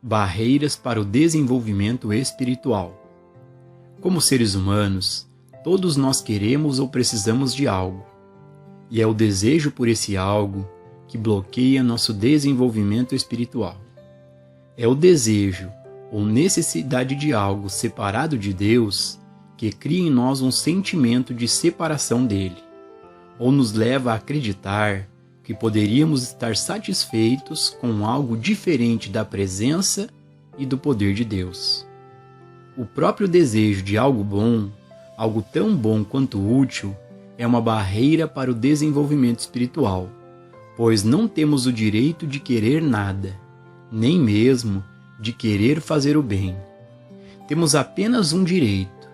Barreiras para o desenvolvimento espiritual. Como seres humanos, todos nós queremos ou precisamos de algo, e é o desejo por esse algo que bloqueia nosso desenvolvimento espiritual. É o desejo ou necessidade de algo separado de Deus que cria em nós um sentimento de separação dele, ou nos leva a acreditar que poderíamos estar satisfeitos com algo diferente da presença e do poder de Deus. O próprio desejo de algo bom, algo tão bom quanto útil, é uma barreira para o desenvolvimento espiritual, pois não temos o direito de querer nada, nem mesmo de querer fazer o bem. Temos apenas um direito: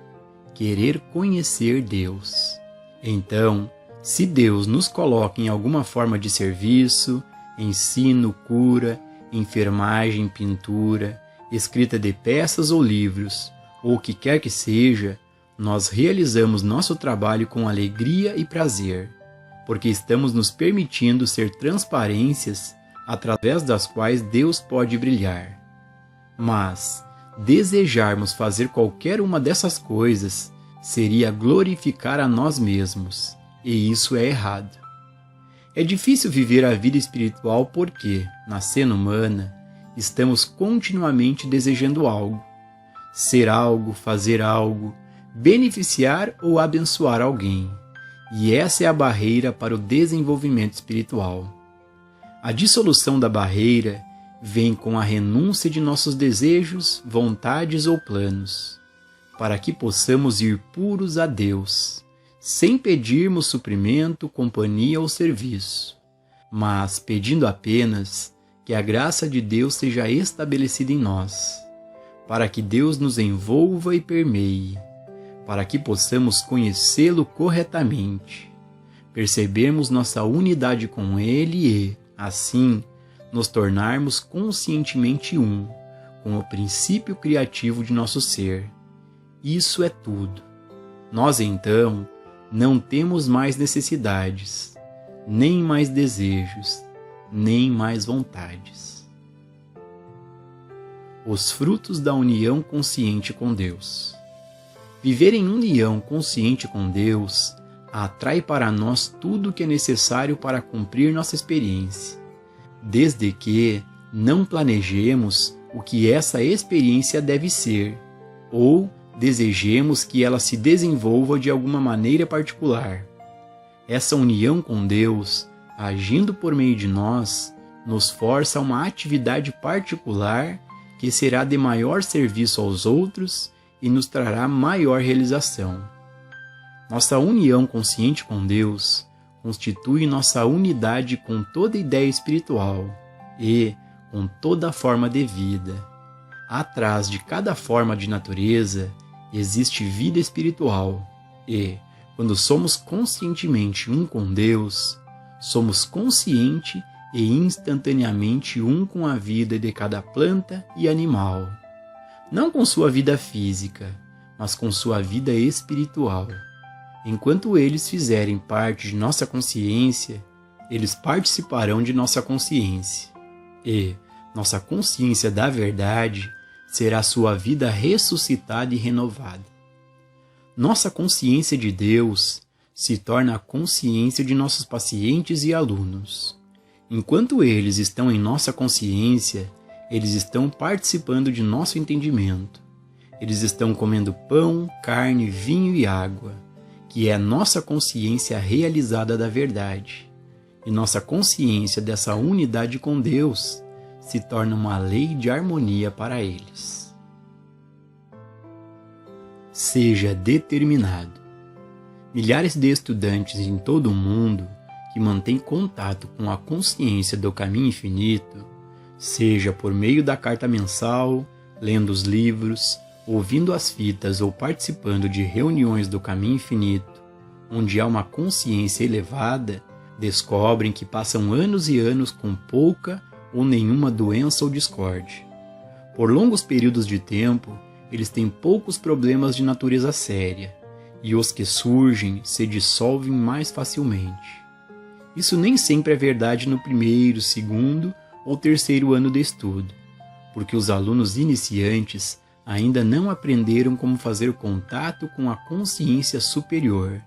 querer conhecer Deus. Então, se Deus nos coloca em alguma forma de serviço, ensino, cura, enfermagem, pintura, escrita de peças ou livros, ou o que quer que seja, nós realizamos nosso trabalho com alegria e prazer, porque estamos nos permitindo ser transparências através das quais Deus pode brilhar. Mas desejarmos fazer qualquer uma dessas coisas seria glorificar a nós mesmos, e isso é errado. É difícil viver a vida espiritual porque, na cena humana, estamos continuamente desejando algo, ser algo, fazer algo, beneficiar ou abençoar alguém. E essa é a barreira para o desenvolvimento espiritual. A dissolução da barreira vem com a renúncia de nossos desejos, vontades ou planos, para que possamos ir puros a Deus, sem pedirmos suprimento, companhia ou serviço, mas pedindo apenas que a graça de Deus seja estabelecida em nós, para que Deus nos envolva e permeie, para que possamos conhecê-lo corretamente, percebermos nossa unidade com Ele e, assim, nos tornarmos conscientemente um com o princípio criativo de nosso ser. Isso é tudo. Nós, então, não temos mais necessidades, nem mais desejos, nem mais vontades. Os frutos da união consciente com Deus. Viver em união consciente com Deus atrai para nós tudo o que é necessário para cumprir nossa experiência, desde que não planejemos o que essa experiência deve ser, ou desejemos que ela se desenvolva de alguma maneira particular. Essa união com Deus, agindo por meio de nós, nos força a uma atividade particular que será de maior serviço aos outros e nos trará maior realização. Nossa união consciente com Deus constitui nossa unidade com toda ideia espiritual e com toda forma de vida. Atrás de cada forma de natureza existe vida espiritual e, quando somos conscientemente um com Deus, somos consciente e instantaneamente um com a vida de cada planta e animal. Não com sua vida física, mas com sua vida espiritual. Enquanto eles fizerem parte de nossa consciência, eles participarão de nossa consciência. E nossa consciência da verdade será sua vida ressuscitada e renovada. Nossa consciência de Deus se torna a consciência de nossos pacientes e alunos. Enquanto eles estão em nossa consciência, eles estão participando de nosso entendimento. Eles estão comendo pão, carne, vinho e água, que é a nossa consciência realizada da verdade. E nossa consciência dessa unidade com Deus se torna uma lei de harmonia para eles. Seja determinado. Milhares de estudantes em todo o mundo que mantêm contato com a consciência do caminho infinito, seja por meio da carta mensal, lendo os livros, ouvindo as fitas ou participando de reuniões do caminho infinito, onde há uma consciência elevada, descobrem que passam anos e anos com pouca ou nenhuma doença ou discórdia. Por longos períodos de tempo, eles têm poucos problemas de natureza séria, e os que surgem se dissolvem mais facilmente. Isso nem sempre é verdade no primeiro, segundo ou terceiro ano de estudo, porque os alunos iniciantes ainda não aprenderam como fazer contato com a consciência superior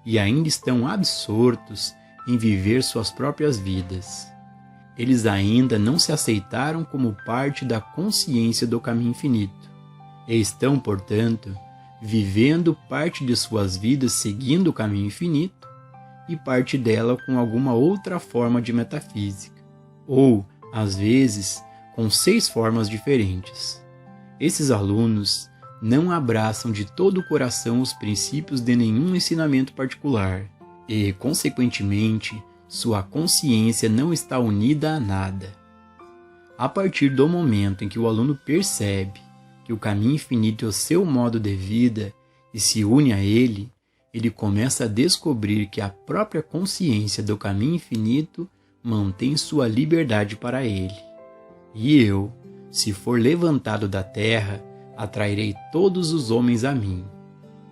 e ainda estão absortos em viver suas próprias vidas. Eles ainda não se aceitaram como parte da consciência do caminho infinito e estão, portanto, vivendo parte de suas vidas seguindo o caminho infinito e parte dela com alguma outra forma de metafísica, ou, às vezes, com 6 formas diferentes. Esses alunos não abraçam de todo o coração os princípios de nenhum ensinamento particular e, consequentemente, sua consciência não está unida a nada. A partir do momento em que o aluno percebe que o caminho infinito é o seu modo de vida e se une a ele, ele começa a descobrir que a própria consciência do caminho infinito mantém sua liberdade para ele. E eu, se for levantado da terra, atrairei todos os homens a mim.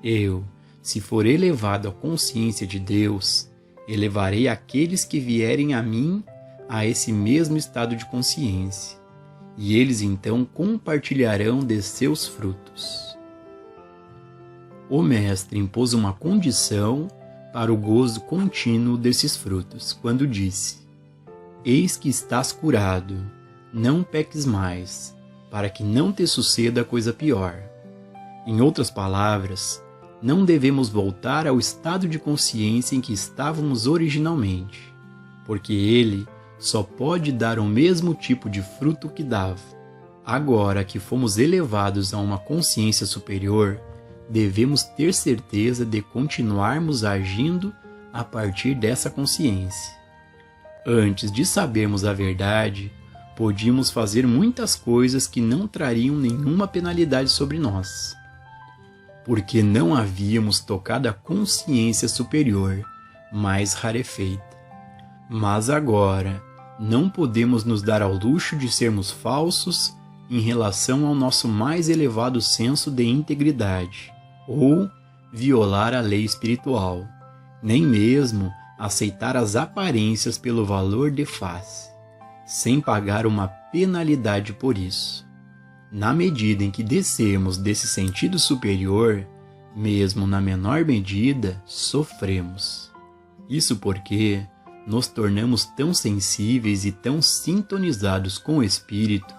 Eu, se for elevado à consciência de Deus, elevarei aqueles que vierem a mim a esse mesmo estado de consciência, e eles então compartilharão de seus frutos. O Mestre impôs uma condição para o gozo contínuo desses frutos, quando disse: Eis que estás curado, não peques mais, para que não te suceda coisa pior. Em outras palavras, não devemos voltar ao estado de consciência em que estávamos originalmente, porque ele só pode dar o mesmo tipo de fruto que dava. Agora que fomos elevados a uma consciência superior, devemos ter certeza de continuarmos agindo a partir dessa consciência. Antes de sabermos a verdade, podíamos fazer muitas coisas que não trariam nenhuma penalidade sobre nós, porque não havíamos tocado a consciência superior, mais rarefeita. Mas agora, não podemos nos dar ao luxo de sermos falsos em relação ao nosso mais elevado senso de integridade, ou violar a lei espiritual, nem mesmo aceitar as aparências pelo valor de face, sem pagar uma penalidade por isso. Na medida em que descermos desse sentido superior, mesmo na menor medida, sofremos. Isso porque nos tornamos tão sensíveis e tão sintonizados com o Espírito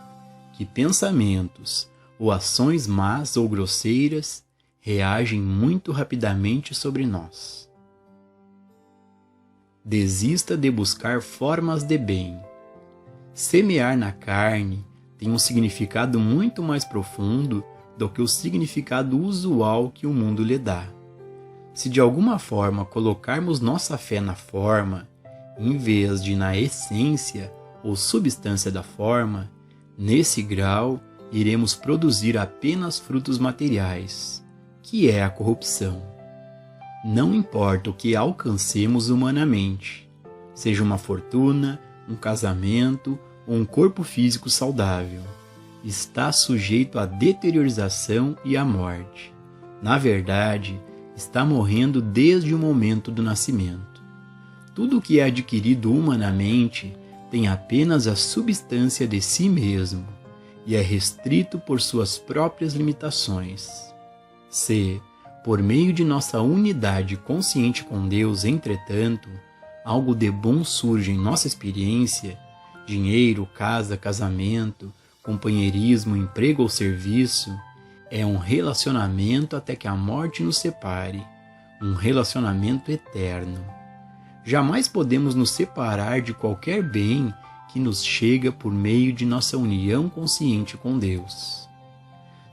que pensamentos ou ações más ou grosseiras reagem muito rapidamente sobre nós. Desista de buscar formas de bem. Semear na carne tem um significado muito mais profundo do que o significado usual que o mundo lhe dá. Se de alguma forma colocarmos nossa fé na forma, em vez de na essência ou substância da forma, nesse grau iremos produzir apenas frutos materiais, que é a corrupção. Não importa o que alcancemos humanamente, seja uma fortuna, um casamento ou um corpo físico saudável, está sujeito à deteriorização e à morte. Na verdade, está morrendo desde o momento do nascimento. Tudo o que é adquirido humanamente tem apenas a substância de si mesmo e é restrito por suas próprias limitações. Se, por meio de nossa unidade consciente com Deus, entretanto, algo de bom surge em nossa experiência, dinheiro, casa, casamento, companheirismo, emprego ou serviço, é um relacionamento até que a morte nos separe, um relacionamento eterno. Jamais podemos nos separar de qualquer bem que nos chega por meio de nossa união consciente com Deus.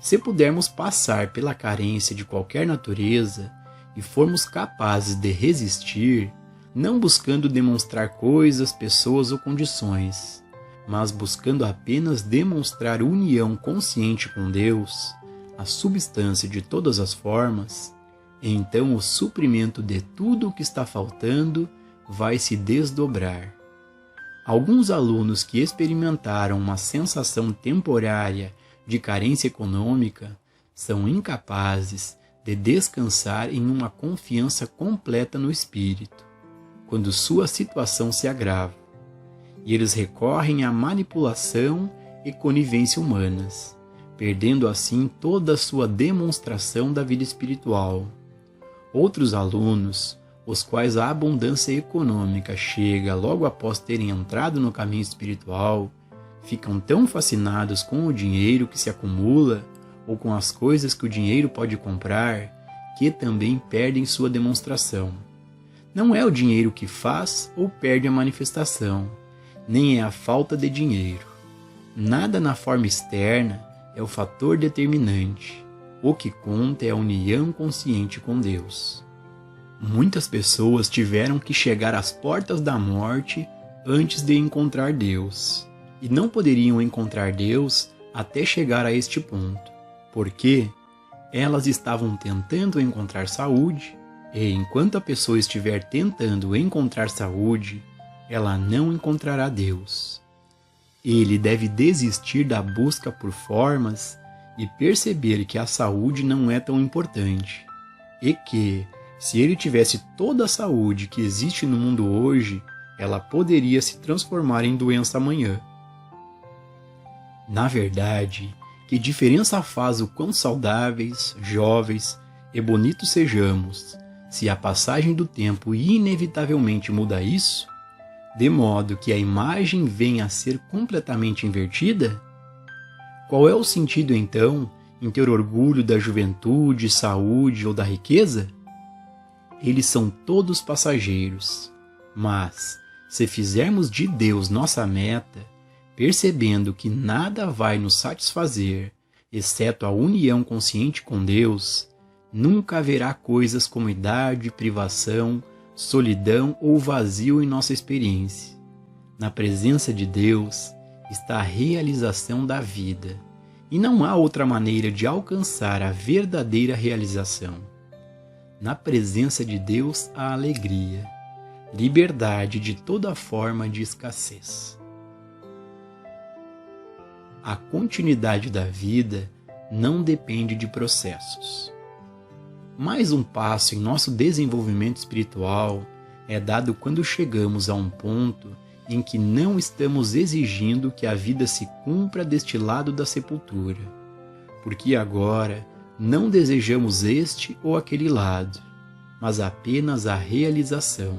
Se pudermos passar pela carência de qualquer natureza e formos capazes de resistir, não buscando demonstrar coisas, pessoas ou condições, mas buscando apenas demonstrar união consciente com Deus, a substância de todas as formas, então o suprimento de tudo o que está faltando vai se desdobrar. Alguns alunos que experimentaram uma sensação temporária de carência econômica são incapazes de descansar em uma confiança completa no espírito, quando sua situação se agrava, e eles recorrem à manipulação e conivência humanas, perdendo assim toda a sua demonstração da vida espiritual. Outros alunos, os quais a abundância econômica chega logo após terem entrado no caminho espiritual, ficam tão fascinados com o dinheiro que se acumula ou com as coisas que o dinheiro pode comprar, que também perdem sua demonstração. Não é o dinheiro que faz ou perde a manifestação, nem é a falta de dinheiro. Nada na forma externa é o fator determinante. O que conta é a união consciente com Deus. Muitas pessoas tiveram que chegar às portas da morte antes de encontrar Deus, e não poderiam encontrar Deus até chegar a este ponto, porque elas estavam tentando encontrar saúde, e enquanto a pessoa estiver tentando encontrar saúde, ela não encontrará Deus. Ele deve desistir da busca por formas e perceber que a saúde não é tão importante, e que, se ele tivesse toda a saúde que existe no mundo hoje, ela poderia se transformar em doença amanhã. Na verdade, que diferença faz o quão saudáveis, jovens e bonitos sejamos, se a passagem do tempo inevitavelmente muda isso, de modo que a imagem venha a ser completamente invertida? Qual é o sentido, então, em ter orgulho da juventude, saúde ou da riqueza? Eles são todos passageiros, mas, se fizermos de Deus nossa meta, percebendo que nada vai nos satisfazer, exceto a união consciente com Deus, nunca haverá coisas como idade, privação, solidão ou vazio em nossa experiência. Na presença de Deus está a realização da vida, e não há outra maneira de alcançar a verdadeira realização. Na presença de Deus há alegria, liberdade de toda forma de escassez. A continuidade da vida não depende de processos. Mais um passo em nosso desenvolvimento espiritual é dado quando chegamos a um ponto em que não estamos exigindo que a vida se cumpra deste lado da sepultura, porque agora não desejamos este ou aquele lado, mas apenas a realização.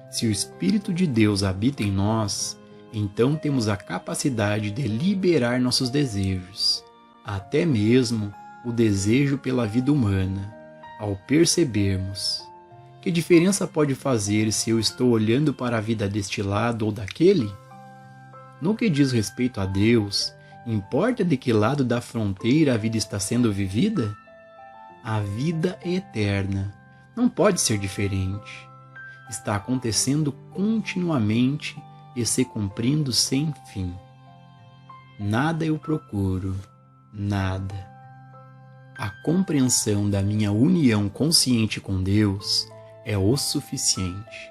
Se o Espírito de Deus habita em nós, então temos a capacidade de liberar nossos desejos, até mesmo o desejo pela vida humana, ao percebermos: que diferença pode fazer se eu estou olhando para a vida deste lado ou daquele? No que diz respeito a Deus, importa de que lado da fronteira a vida está sendo vivida? A vida é eterna, não pode ser diferente. Está acontecendo continuamente e se cumprindo sem fim. Nada eu procuro, nada. A compreensão da minha união consciente com Deus é o suficiente.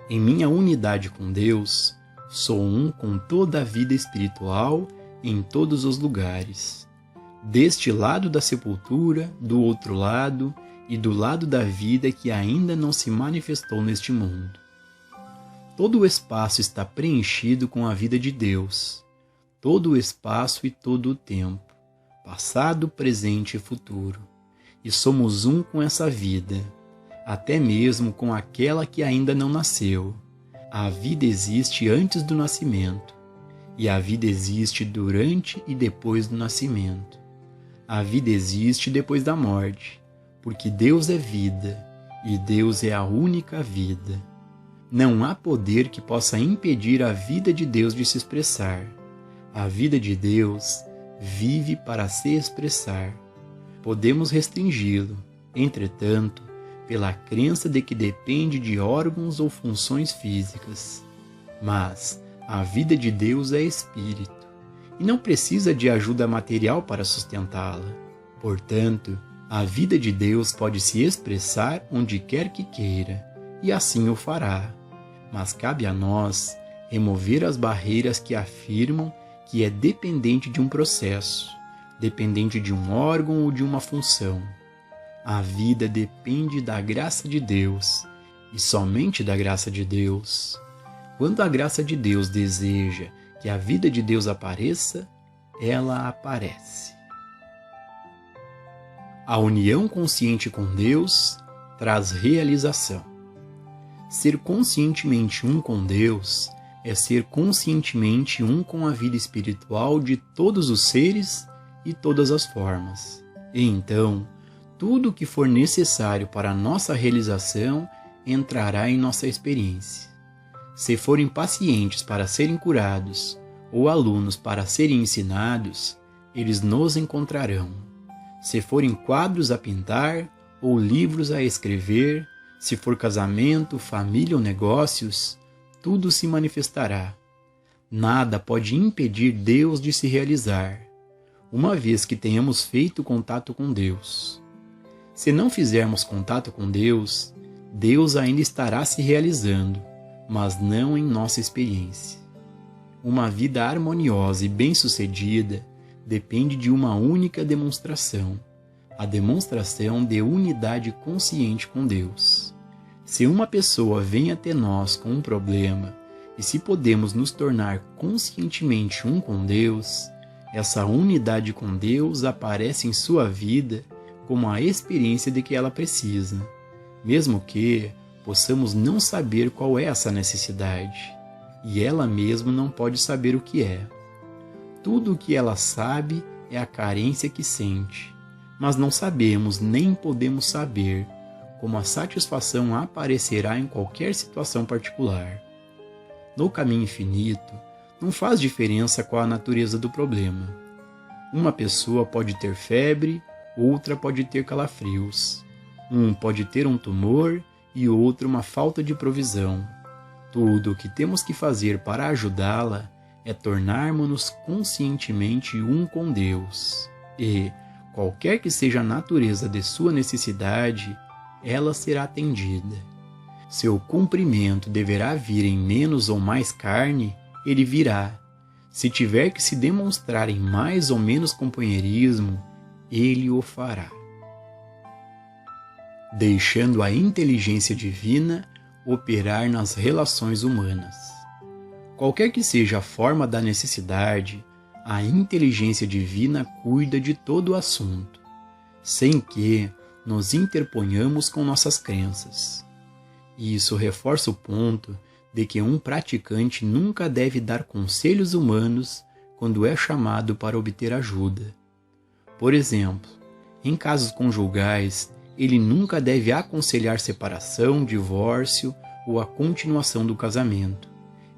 Em minha unidade com Deus, sou um com toda a vida espiritual em todos os lugares. Deste lado da sepultura, do outro lado e do lado da vida que ainda não se manifestou neste mundo. Todo o espaço está preenchido com a vida de Deus. Todo o espaço e todo o tempo, passado, presente e futuro. E somos um com essa vida, até mesmo com aquela que ainda não nasceu. A vida existe antes do nascimento, e a vida existe durante e depois do nascimento. A vida existe depois da morte, porque Deus é vida, e Deus é a única vida. Não há poder que possa impedir a vida de Deus de se expressar. A vida de Deus vive para se expressar. Podemos restringi-lo, entretanto, pela crença de que depende de órgãos ou funções físicas. Mas a vida de Deus é espírito, e não precisa de ajuda material para sustentá-la. Portanto, a vida de Deus pode se expressar onde quer que queira, e assim o fará. Mas cabe a nós remover as barreiras que afirmam que é dependente de um processo, dependente de um órgão ou de uma função. A vida depende da graça de Deus, e somente da graça de Deus. Quando a graça de Deus deseja que a vida de Deus apareça, ela aparece. A união consciente com Deus traz realização. Ser conscientemente um com Deus é ser conscientemente um com a vida espiritual de todos os seres e todas as formas. E então, tudo o que for necessário para a nossa realização entrará em nossa experiência. Se forem pacientes para serem curados ou alunos para serem ensinados, eles nos encontrarão. Se forem quadros a pintar ou livros a escrever, se for casamento, família ou negócios, tudo se manifestará. Nada pode impedir Deus de se realizar, uma vez que tenhamos feito contato com Deus. Se não fizermos contato com Deus, Deus ainda estará se realizando, mas não em nossa experiência. Uma vida harmoniosa e bem-sucedida depende de uma única demonstração, a demonstração de unidade consciente com Deus. Se uma pessoa vem até nós com um problema e se podemos nos tornar conscientemente um com Deus, essa unidade com Deus aparece em sua vida como a experiência de que ela precisa, mesmo que possamos não saber qual é essa necessidade, e ela mesma não pode saber o que é. Tudo o que ela sabe é a carência que sente, mas não sabemos nem podemos saber como a satisfação aparecerá em qualquer situação particular. No caminho infinito, não faz diferença qual a natureza do problema. Uma pessoa pode ter febre, outra pode ter calafrios. Um pode ter um tumor e outro uma falta de provisão. Tudo o que temos que fazer para ajudá-la é tornarmos-nos conscientemente um com Deus. E, qualquer que seja a natureza de sua necessidade, ela será atendida. Seu cumprimento deverá vir em menos ou mais carne, ele virá. Se tiver que se demonstrar em mais ou menos companheirismo, ele o fará. Deixando a inteligência divina operar nas relações humanas. Qualquer que seja a forma da necessidade, a inteligência divina cuida de todo o assunto, sem que nos interponhamos com nossas crenças. E isso reforça o ponto de que um praticante nunca deve dar conselhos humanos quando é chamado para obter ajuda. Por exemplo, em casos conjugais, ele nunca deve aconselhar separação, divórcio ou a continuação do casamento.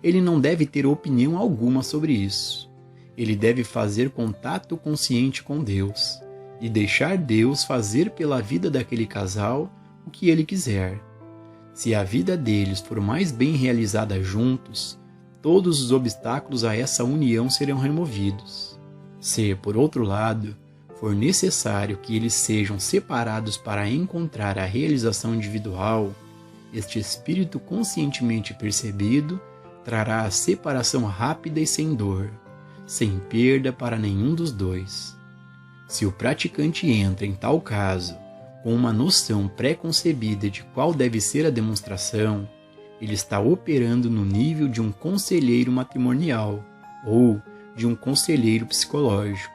Ele não deve ter opinião alguma sobre isso. Ele deve fazer contato consciente com Deus e deixar Deus fazer pela vida daquele casal o que ele quiser. Se a vida deles for mais bem realizada juntos, todos os obstáculos a essa união serão removidos. Se, por outro lado, for necessário que eles sejam separados para encontrar a realização individual, este espírito conscientemente percebido trará a separação rápida e sem dor, sem perda para nenhum dos dois. Se o praticante entra em tal caso com uma noção pré-concebida de qual deve ser a demonstração, ele está operando no nível de um conselheiro matrimonial ou de um conselheiro psicológico,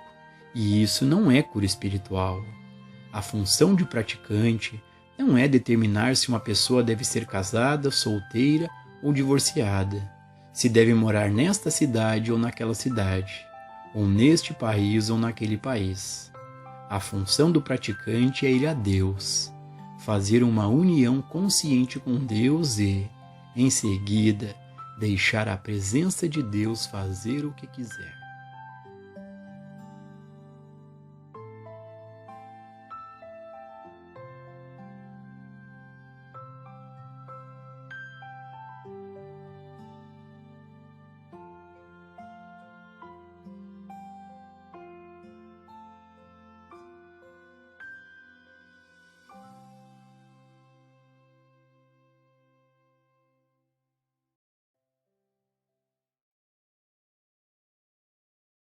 e isso não é cura espiritual. A função de praticante não é determinar se uma pessoa deve ser casada, solteira ou divorciada, se deve morar nesta cidade ou naquela cidade, ou neste país ou naquele país. A função do praticante é ir a Deus, fazer uma união consciente com Deus e, em seguida, deixar a presença de Deus fazer o que quiser.